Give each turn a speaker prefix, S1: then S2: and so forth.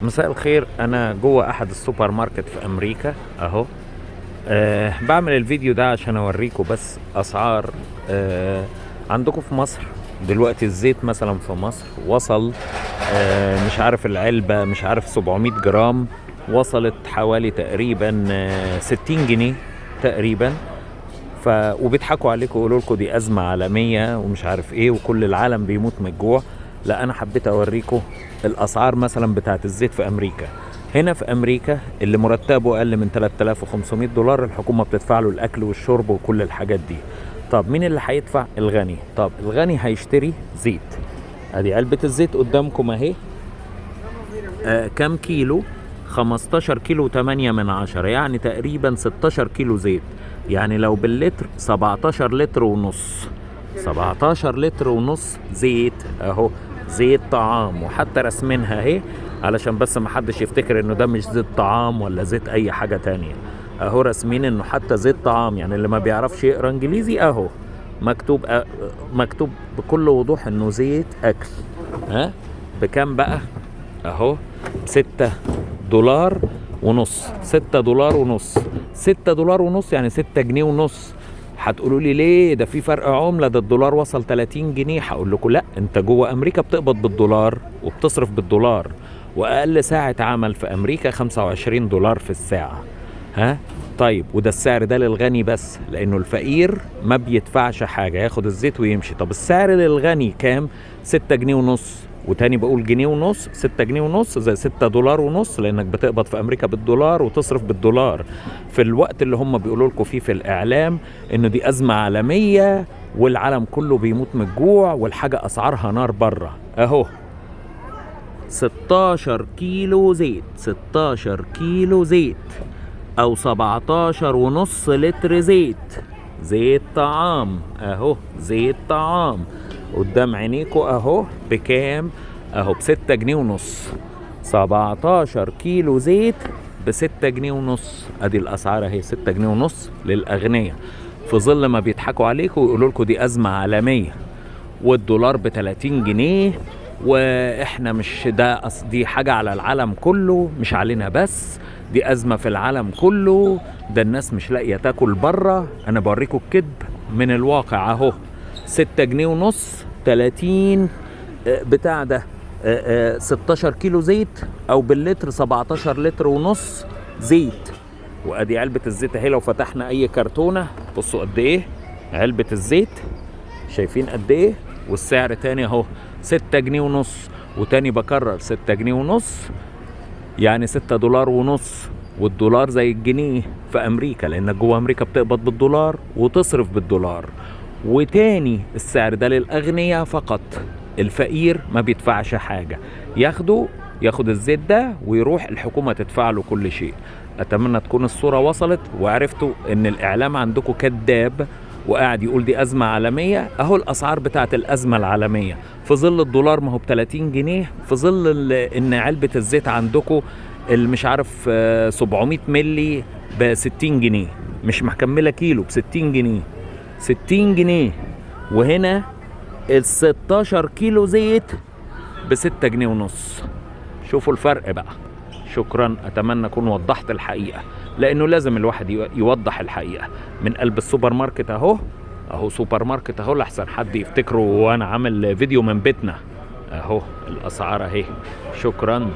S1: مساء الخير. انا جوه احد السوبر ماركت في امريكا اهو. بعمل الفيديو ده عشان اوريكم بس اسعار عندكم في مصر. دلوقتي الزيت مثلا في مصر وصل مش عارف العلبة، مش عارف 700 جرام وصلت حوالي تقريبا 60 جنيه تقريبا. وبيضحكوا عليكم ويقولوا لكم دي أزمة عالمية ومش عارف ايه وكل العالم بيموت من الجوع. لا، انا حبيت اوريكم الاسعار مثلا بتاعت الزيت في امريكا. هنا في امريكا اللي مرتبه اقل من 3500 دولار الحكومة بتدفع له الاكل والشرب وكل الحاجات دي. طب مين اللي هيدفع؟ الغني. طب الغني هيشتري زيت. ادي علبة الزيت قدامكم اهي. كام كيلو؟ 15 كيلو 8 من 10، يعني تقريبا 16 كيلو زيت. يعني لو باللتر 17 لتر ونص. 17 لتر ونص زيت اهو. زيت طعام، وحتى رسمينها اهي علشان بس ما حدش يفتكر انه ده مش زيت طعام ولا زيت اي حاجة تانية. اهو رسمين انه حتى زيت طعام، يعني اللي ما بيعرفش يقرا انجليزي اهو مكتوب مكتوب بكل وضوح انه زيت اكل. ها بكام بقى؟ اهو $6.5. $6.5. $6.5 يعني 6 جنيه ونص. هتقولوا لي ليه؟ ده في فرق عملة، ده الدولار وصل 30 جنيه. هقول لكم لا، انت جوه امريكا بتقبض بالدولار وبتصرف بالدولار، واقل ساعة عمل في امريكا $25 في الساعة. ها طيب، وده السعر ده للغني بس، لانه الفقير ما بيدفعش حاجة، ياخد الزيت ويمشي. طب السعر للغني كام؟ 6 جنيه ونص. وتاني بقول جنيه ونص، 6 جنيه ونص زي $6.5، لانك بتقبض في امريكا بالدولار وتصرف بالدولار. في الوقت اللي هم بيقولوا لكم فيه في الاعلام انه دي ازمة عالمية والعالم كله بيموت من الجوع والحاجة اسعارها نار بره، اهو 16 كيلو زيت. 16 كيلو زيت او 17.5 لتر زيت. زيت طعام اهو، زيت طعام قدام عينيكوا اهو. بكام؟ اهو ب6 جنيه ونص. 17 كيلو زيت ب6 جنيه ونص. ادي الاسعار اهي، 6 جنيه ونص للاغنياء، في ظل ما بيضحكوا عليكم ويقولوا لكم دي ازمة عالمية والدولار ب30 جنيه. واحنا مش دي حاجة على العالم كله، مش علينا بس، دي ازمة في العالم كله. ده الناس مش لاقية تاكل بره. انا بوريكم الكذب من الواقع اهو. 6 جنيه ونص 30 بتاع ده 16 كيلو زيت، او باللتر 17 لتر ونص زيت. وادي علبة الزيت اهي. لو فتحنا اي كرتونة بصوا قد ايه علبة الزيت، شايفين قد ايه؟ والسعر تاني اهو 6 جنيه ونص. وتاني بكرر 6 جنيه ونص يعني $6.5. والدولار زي الجنيه في امريكا، لانك جوه امريكا بتقبض بالدولار وتصرف بالدولار. وتاني السعر ده للاغنياء فقط، الفقير ما بيدفعش حاجة. ياخد الزيت ده ويروح الحكومة تدفع له كل شيء. اتمنى تكون الصورة وصلت وعرفتوا ان الاعلام عندكم كذاب وقاعد يقول دي أزمة عالمية. أهو الأسعار بتاعت الأزمة العالمية في ظل الدولار ما هو ب30 جنيه، في ظل إن علبة الزيت عندكم مش عارف 700 ملي ب60 جنيه، مش مكملة كيلو ب60 جنيه. 60 جنيه. وهنا ال16 كيلو زيت ب6 جنيه ونص. شوفوا الفرق بقى. شكرا. اتمنى اكون وضحت الحقيقة، لانه لازم الواحد يوضح الحقيقة. من قلب السوبر ماركت اهو سوبر ماركت اهو، لحسن حد يفتكره وانا عامل فيديو من بيتنا. اهو الاسعار اهي. شكرا.